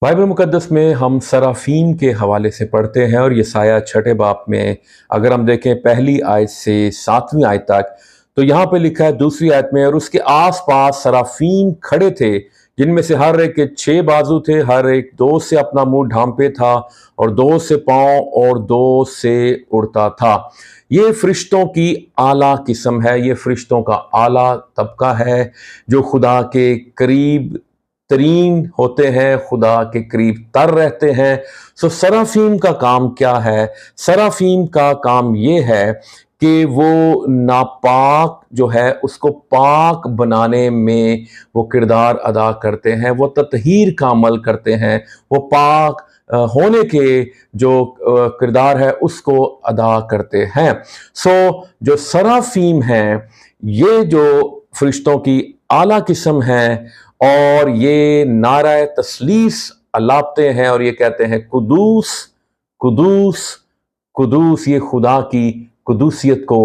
Bible मुकद्दस में हम सराफीम के हवाले से पढ़ते हैं और यसाया 6 बाब में अगर हम देखें पहली आयत से 7वीं आयत तक, तो यहाँ पे लिखा है दूसरी आयत में, और उसके आसपास सराफीम खड़े थे जिनमें से हर एक के 6 बाजू थे, हर एक 2 से अपना मुंह ढांपे था और 2 से पाँव और 2 से उड़ता था। ये फरिश्तों की आला किस्म है, ये फरिश्तों का आला तबका है जो खुदा के करीब तरीन होते हैं, खुदा के करीब तर रहते हैं। सो सराफीम का काम क्या है? सराफीम का काम ये है कि वो नापाक जो है उसको पाक बनाने में वो किरदार अदा करते हैं, वो ततहीर का अमल करते हैं, वो पाक होने के जो किरदार है उसको अदा करते हैं। सो जो सराफीम हैं ये जो फरिश्तों की आला किस्म है और ये नाराए तसलीस अलापते हैं और ये कहते हैं कुदूस कुदूस कुदूस। ये खुदा की कुदूसियत को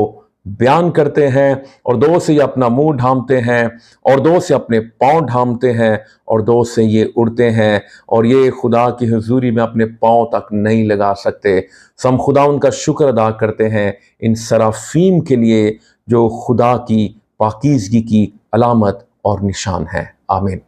बयान करते हैं और 2 से ये अपना मुंह ढांपते हैं और 2 से अपने पाँव ढांपते हैं और 2 से ये उड़ते हैं और ये खुदा की हुजूरी में अपने पाँव तक नहीं लगा सकते। हम खुदा उनका शुक्र अदा करते हैं इन सराफीम के लिए जो खुदा की पाकीज़गी की अलामत और निशान है। आमीन।